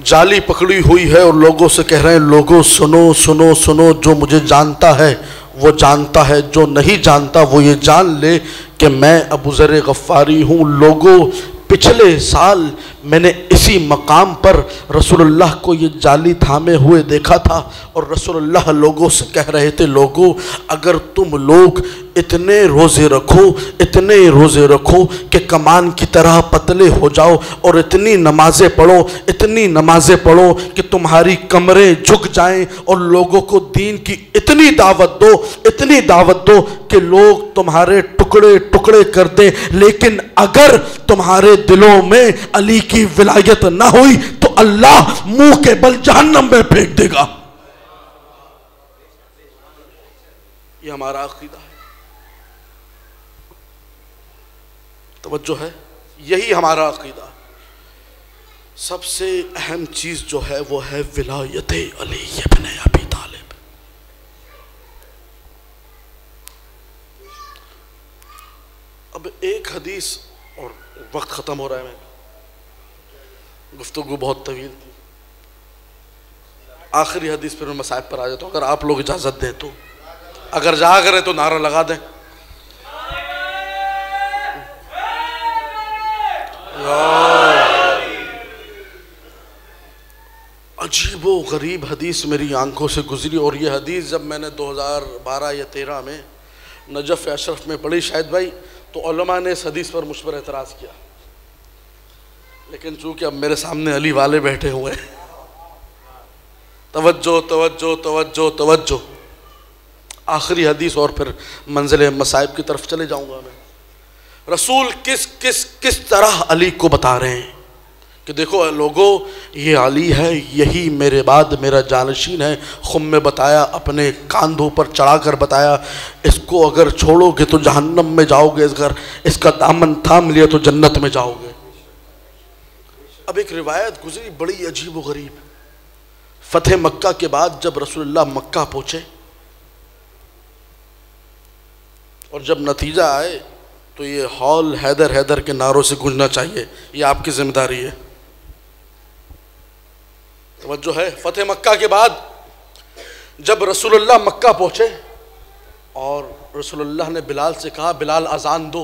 जाली पकड़ी हुई है और लोगों से कह रहे हैं, लोगों सुनो सुनो सुनो, जो मुझे जानता है वो जानता है, जो नहीं जानता वो ये जान ले कि मैं अबू ज़र गफ़ारी हूँ। लोगों, पिछले साल मैंने इसी मकाम पर रसूलुल्लाह को ये जाली थामे हुए देखा था और रसूलुल्लाह लोगों से कह रहे थे, लोगों अगर तुम लोग इतने रोज़े रखो, इतने रोज़े रखो कि कमान की तरह पतले हो जाओ और इतनी नमाज़ें पढ़ो, इतनी नमाज़ें पढ़ो कि तुम्हारी कमरें झुक जाएं, और लोगों को दीन की इतनी दावत दो, इतनी दावत दो कि लोग तुम्हारे टुकड़े टुकड़े कर दें, लेकिन अगर तुम्हारे दिलों में अली की विलायत ना हुई तो अल्लाह मुंह के बल जहन्नम में फेंक देगा। ये हमारा अकीदा है, तवज्जो है, यही हमारा अकीदा है। सबसे अहम चीज जो है वो है विलायत अली इब्न अबी तालिब। अब एक हदीस, और वक्त ख़त्म हो रहा है, गुफ्तगू बहुत तवील थी, आखिरी हदीस पर मैं मसाइब पर आ जाता हूँ, अगर आप लोग इजाज़त दें तो। अगर जाग रहे तो नारा लगा दें। अजीबो गरीब हदीस मेरी आंखों से गुजरी, और ये हदीस जब मैंने 2012 या 13 में नजफ़ अशरफ में पढ़ी शायद भाई, तो उलमा ने इस हदीस पर मुझ पर एतराज़ किया, लेकिन चूँकि अब मेरे सामने अली वाले बैठे हुए हैं, तवज्जो तवज्जो तवज्जो तवज्जो। आखिरी हदीस और फिर मंजिल मसाइब की तरफ चले जाऊँगा मैं। रसूल किस किस किस तरह अली को बता रहे हैं कि देखो लोगों, ये अली है, यही मेरे बाद मेरा जानशीन है। खुम में बताया, अपने कांधों पर चढ़ाकर बताया, इसको अगर छोड़ोगे तो जहन्नम में जाओगे, अगर इसका दामन थाम लिया तो जन्नत में जाओगे। अब एक रिवायत गुजरी बड़ी अजीब व गरीब। फतेह मक्का के बाद जब रसूलुल्लाह मक्का पहुँचे और जब नतीजा आए तो ये हॉल हैदर हैदर के नारों से गूंजना चाहिए, ये आपकी जिम्मेदारी है। तवज्जो है। फतेह मक्का के बाद जब रसूलुल्लाह मक्का पहुँचे और रसूलुल्लाह ने बिलाल से कहा, बिलाल अजान दो।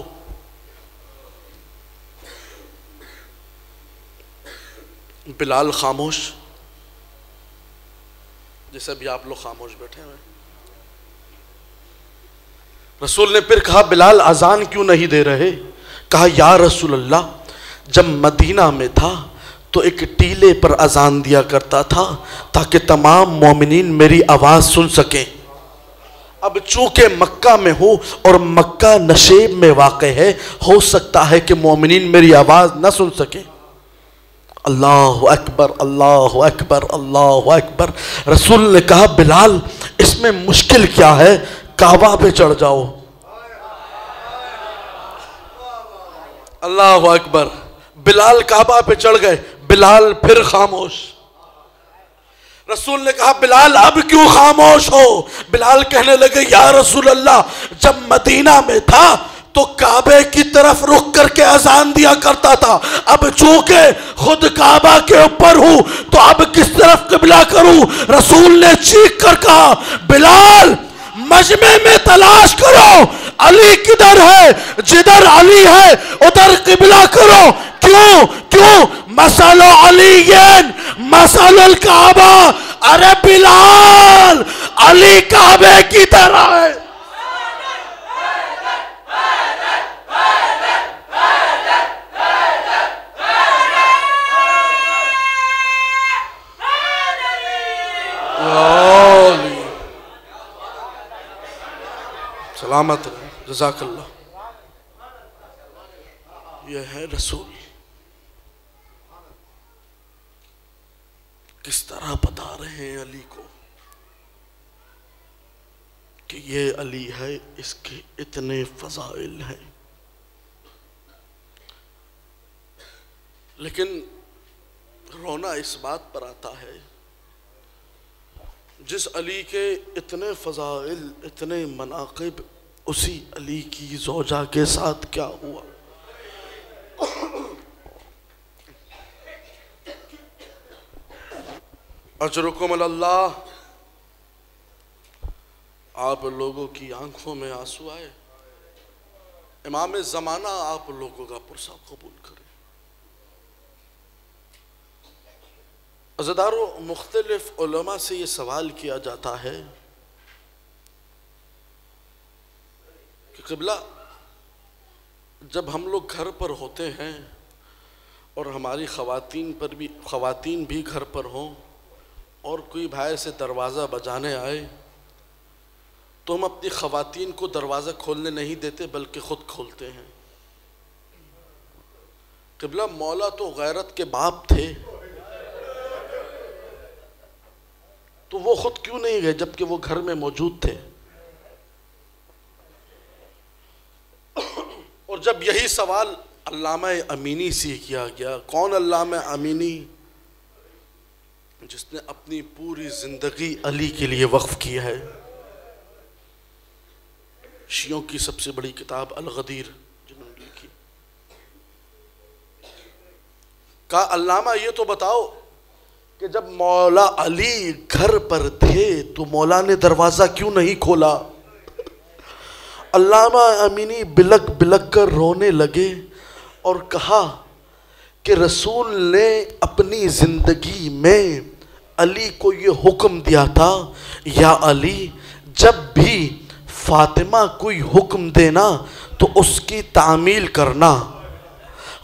बिलाल खामोश, जैसे अभी आप लोग खामोश बैठे हुए। रसूल ने फिर कहा, बिलाल अजान क्यों नहीं दे रहे? कहा, या रसूलल्लाह, जब मदीना में था तो एक टीले पर अजान दिया करता था ताकि तमाम मोमिनीन मेरी आवाज़ सुन सकें। अब चूँकि मक्का में हूँ और मक्का नशेब में वाक़े है, हो सकता है कि मोमिनीन मेरी आवाज़ न सुन सकें। अल्लाहु अकबर, अल्लाहु अकबर, अल्लाहु अकबर। रसूल ने कहा, बिलाल इसमें मुश्किल क्या है, काबा पे चढ़ जाओ। अल्लाहु अकबर। बिलाल काबा पे चढ़ गए। बिलाल फिर खामोश। रसूल ने कहा, बिलाल अब क्यों खामोश हो? बिलाल कहने लगे, या रसूल अल्लाह, जब मदीना में था तो काबे की तरफ रुख करके अजान दिया करता था, अब चूंकि खुद काबा के ऊपर हूं तो अब किस तरफ किबला करूं? रसूल ने चीख कर कहा, बिलाल मजमे में तलाश करो, अली किधर है? जिधर अली है उधर किबला करो। क्यों? क्यों? मसालो अलीयन मसालुल काबा। अरे बिलाल, अली काबे की तरह है। सलामत रहे, जज़ाकल्लाह। यह है रसूल। किस तरह बता रहे हैं अली को कि ये अली है, इसके इतने फजाइल हैं। लेकिन रोना इस बात पर आता है जिस अली के इतने फजाइल, इतने मनाक़िब, उसी अली की ज़ौजा के साथ क्या हुआ। अजरुकुम अल्लाह, आप लोगों की आंखों में आंसू आए, इमाम ज़माना आप लोगों का पुरसा कबूल करे। अज़दारों, मुख्तलिफ उलमा से ये सवाल किया जाता है कि क़िबला, जब हम लोग घर पर होते हैं और हमारी ख़वातीन भी घर पर हों और कोई बाहर से दरवाज़ा बजाने आए तो हम अपनी ख़वातीन को दरवाज़ा खोलने नहीं देते बल्कि ख़ुद खोलते हैं। क़िबला, मौला तो गैरत के बाप थे, तो वो खुद क्यों नहीं गए जबकि वो घर में मौजूद थे। और जब यही सवाल अल्लामा अमीनी से किया गया, कौन अल्लामा अमीनी? जिसने अपनी पूरी जिंदगी अली के लिए वक्फ की है। शियों की सबसे बड़ी किताब अल-गदीर जिन्होंने लिखी। कहा, अल्लामा ये तो बताओ कि जब मौला अली घर पर थे तो मौला ने दरवाज़ा क्यों नहीं खोला? अल्लामा अमीनी बिलक बिलक कर रोने लगे और कहा कि रसूल ने अपनी ज़िंदगी में अली को ये हुक्म दिया था, या अली, जब भी फ़ातिमा कोई हुक्म देना तो उसकी तामील करना।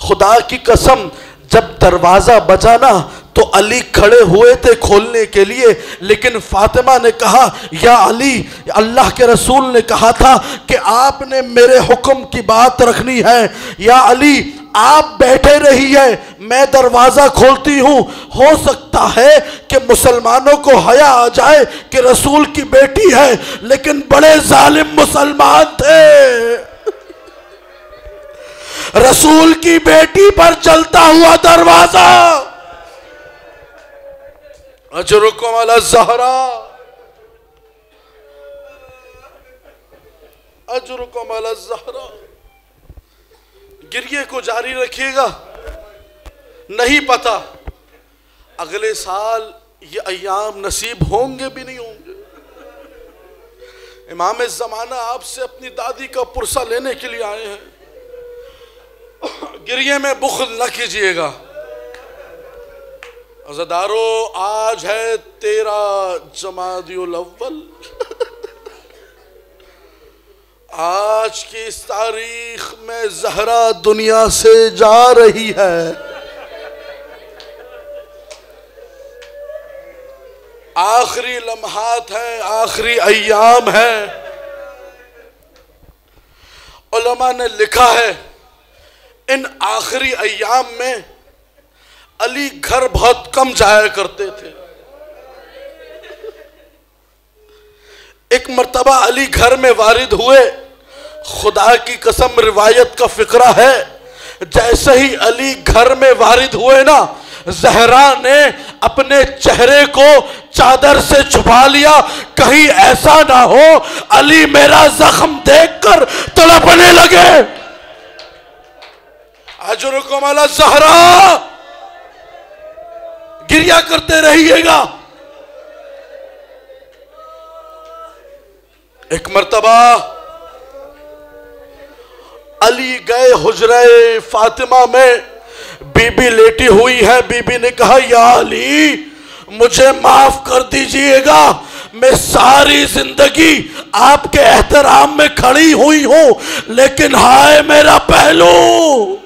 खुदा की कसम, जब दरवाज़ा बजाना तो अली खड़े हुए थे खोलने के लिए, लेकिन फातिमा ने कहा, या अली, अल्लाह के रसूल ने कहा था कि आपने मेरे हुक्म की बात रखनी है, या अली आप बैठे रहिए, मैं दरवाज़ा खोलती हूँ। हो सकता है कि मुसलमानों को हया आ जाए कि रसूल की बेटी है, लेकिन बड़े जालिम मुसलमान थे। रसूल की बेटी पर चलता हुआ दरवाज़ा। अजरुकुम अला ज़हरा, अजरुकुम अला ज़हरा। गिरिए को जारी रखिएगा, नहीं पता अगले साल ये अय्याम नसीब होंगे भी नहीं होंगे। इमाम ज़माना आपसे अपनी दादी का पुरसा लेने के लिए आए हैं। गिरिए में बुख़्ल न कीजिएगा। अज़दारों, आज है 13 जमादियुल अव्वल। आज की इस तारीख में ज़हरा दुनिया से जा रही है। आखिरी लम्हात है, आखिरी अय्याम है। उलमा ने लिखा है, इन आखिरी अय्याम में अली घर बहुत कम जाया करते थे। एक मर्तबा अली घर में वारिद हुए। खुदा की कसम, रिवायत का फिक्रा है, जैसे ही अली घर में वारिद हुए ना, ज़हरा ने अपने चेहरे को चादर से छुपा लिया, कहीं ऐसा ना हो अली मेरा जख्म देखकर तड़पने लगे। अजरुकुम अला ज़हरा, गिरिया करते रहिएगा। एक मर्तबा अली गए हुजरे फातिमा में, बीबी लेटी हुई है। बीबी ने कहा, या अली, मुझे माफ कर दीजिएगा, मैं सारी जिंदगी आपके एहतराम में खड़ी हुई हूं, लेकिन हाय मेरा पहलू,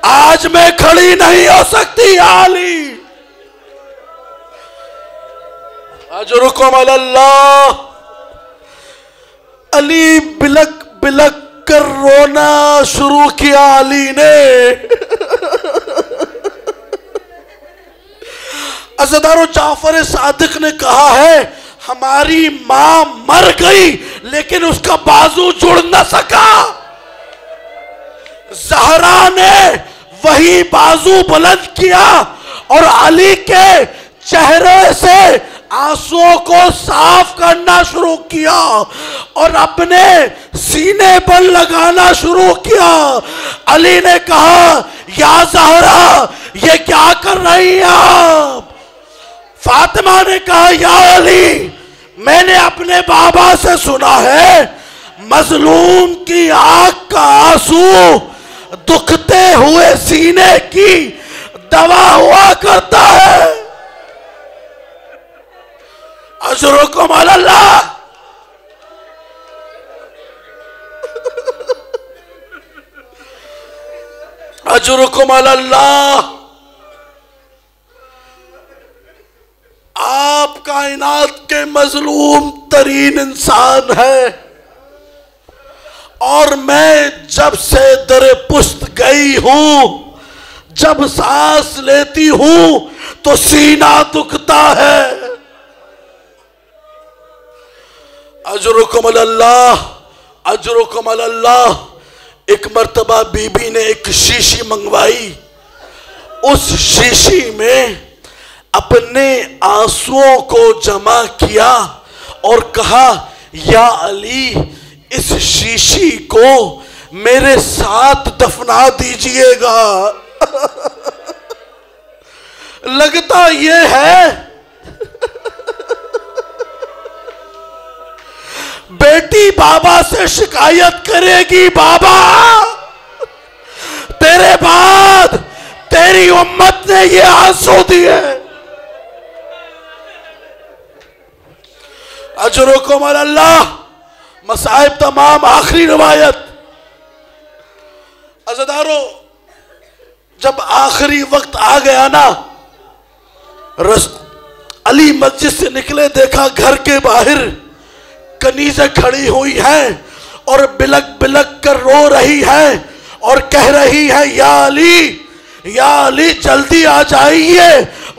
आज मैं खड़ी नहीं हो सकती। या अली, अजरुकुम अल्लाह। अली बिलक बिलक कर रोना शुरू किया। अली ने अज़दारो जाफर सादिक ने कहा है हमारी मां मर गई लेकिन उसका बाजू जुड़ न सका। ज़हरा ने वही बाजू बुलंद किया और अली के चेहरे से आंसुओं को साफ करना शुरू किया और अपने सीने पर लगाना शुरू किया। अली ने कहा या ज़हरा ये क्या कर रही हैं आप? फातिमा ने कहा या अली मैंने अपने बाबा से सुना है मजलूम की आंख का आंसू दुखते हुए सीने की दवा हुआ करता है। अजरुकुम अल्लाह। अजरुकुम अल्लाह। आप कायनात के मजलूम तरीन इंसान है और मैं जब से दरे पुश्त गई हूं, जब सांस लेती हूं तो सीना दुखता है। अजरुकुम अल्लाह, अजरुकुम अल्लाह। एक मर्तबा बीबी ने एक शीशी मंगवाई, उस शीशी में अपने आंसुओं को जमा किया और कहा या अली इस शीशी को मेरे साथ दफना दीजिएगा। लगता यह है बेटी बाबा से शिकायत करेगी, बाबा तेरे बाद तेरी उम्मत ने ये आंसू दिए। अजरुकुम अल्लाह। मसाइब तमाम। आखिरी रिवायत। अज़दारो जब आखिरी वक्त आ गया ना, अली मस्जिद से निकले, देखा घर के बाहर कनीज़ें खड़ी हुई हैं और बिलक बिलक कर रो रही हैं और कह रही है या अली जल्दी आ जाइए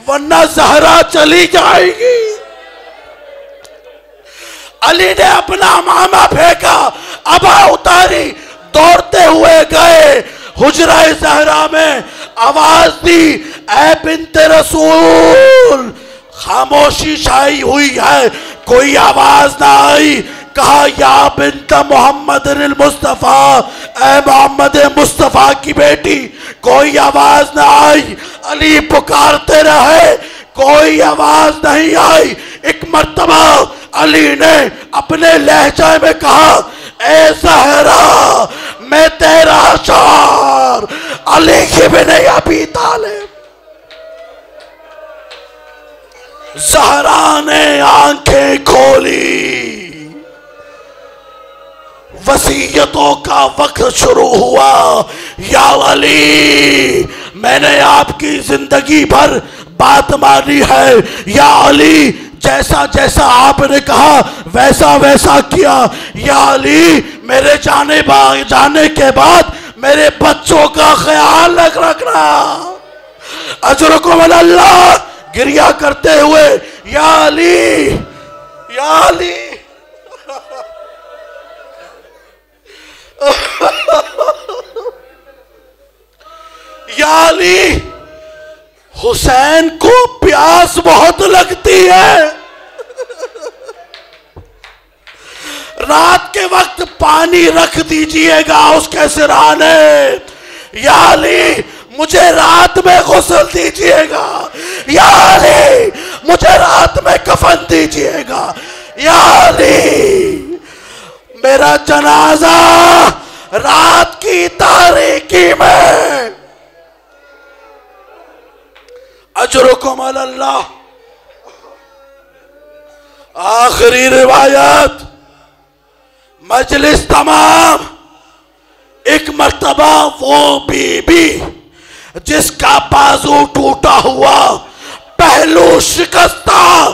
वरना ज़हरा चली जाएगी। अली ने अपना मामा फेंका, अबा उतारी, दौड़ते हुए गए हुजरा ज़हरा में, आवाज दी ऐ बिन्ते रसूल। खामोशी छाई हुई है, कोई आवाज ना आई। कहा या बिन्त मोहम्मद मुस्तफ़ा, ऐ मोहम्मद मुस्तफ़ा की बेटी। कोई आवाज ना आई। अली पुकारते रहे, कोई आवाज नहीं आई। एक मर्तबा अली ने अपने लहजा में कहा ए ज़हरा मैं तेरा शार अली इब्ने अबी तालिब। ज़हरा ने आंखें खोली, वसीयतों का वक्त शुरू हुआ। या अली मैंने आपकी जिंदगी भर बात मानी है। या अली जैसा जैसा आपने कहा वैसा वैसा किया। या अली मेरे जाने के बाद मेरे बच्चों का ख्याल रखना। अजरुकुम अल्लाह। गिरिया करते हुए या अली, या अली। या अली हुसैन को प्यास बहुत लगती है, रात के वक्त पानी रख दीजिएगा उसके सिरहाने। या अली मुझे रात में गुस्ल दीजिएगा। या अली मुझे रात में कफन दीजिएगा। या अली मेरा जनाजा रात की तारीकी में। अजरुकुम अल्लाह। आखिरी रिवायत। मजलिस तमाम। एक मर्तबा वो बीबी जिसका बाजू टूटा हुआ, पहलू शिकस्ता,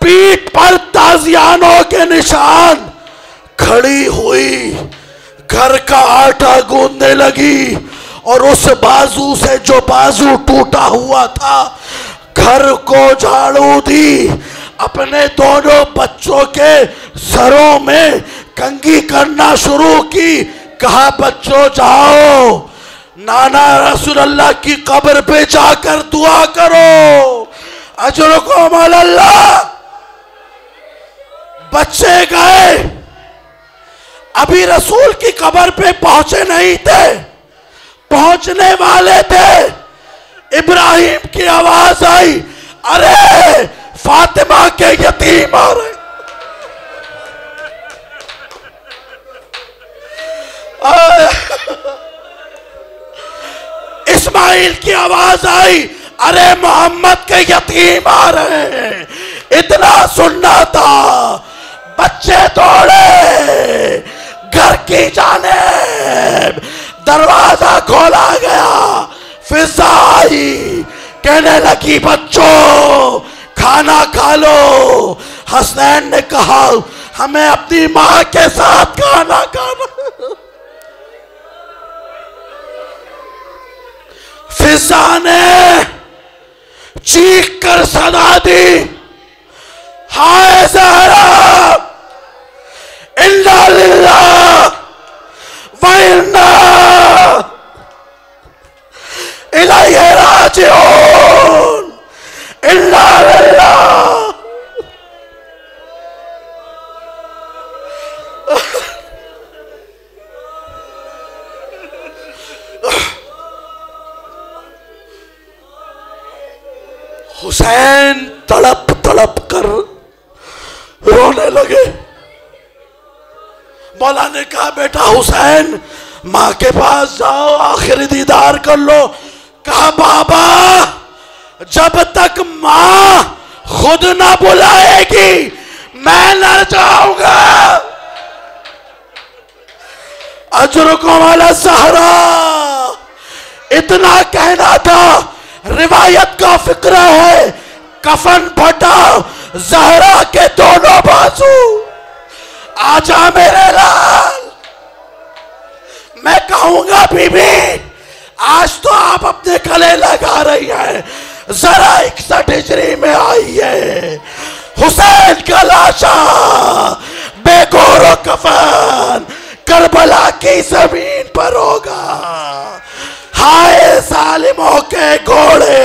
पीठ पर ताजियानों के निशान, खड़ी हुई घर का आटा गूंदने लगी और उस बाजू से जो बाजू टूटा हुआ था घर को झाड़ू दी, अपने दोनों बच्चों के सरों में कंघी करना शुरू की। कहा बच्चों जाओ नाना रसूलुल्लाह की कब्र पे जाकर दुआ करो, अजरुकुम अल्लाह। बच्चे गए, अभी रसूल की कब्र पे पहुंचे नहीं थे, पहुंचने वाले थे। इब्राहिम की आवाज आई, अरे फातिमा के यतीम आ रहे। इस्माइल की आवाज आई, अरे मोहम्मद के यतीम आ रहे हैं। इतना सुनना था, बच्चे दौड़े घर की जानिब, दरवाजा खोला गया, फिजा आई, कहने लगी बच्चों खाना खा लो। हसनैन ने कहा हमें अपनी मां के साथ खाना खाना। फिजा ने चीख कर सदा दी, हाय ज़हरा इन्ना लिल्लाह व इन्ना इलैहि राजिऊन, इन्ना लिल्लाह। हुसैन तड़प तड़प कर रोने लगे। मौला ने कहा बेटा हुसैन मां के पास जाओ, आखिरी दीदार कर लो। कहा बाबा जब तक मां खुद ना बुलाएगी मैं न जाऊंगा। अजरुकुम अला ज़हरा, इतना कहना था। रिवायत का फिक्र है, कफन फटा, ज़हरा के दोनों बाजू, आजा मेरे लाल। मैं कहूंगा बीबी आज तो आप अपने गले लगा रही हैं, जरा 61 हिजरी में आई है। हुसैन का लाशा बेगौर कफन करबला की जमीन पर होगा। हाय जालिमों के घोड़े,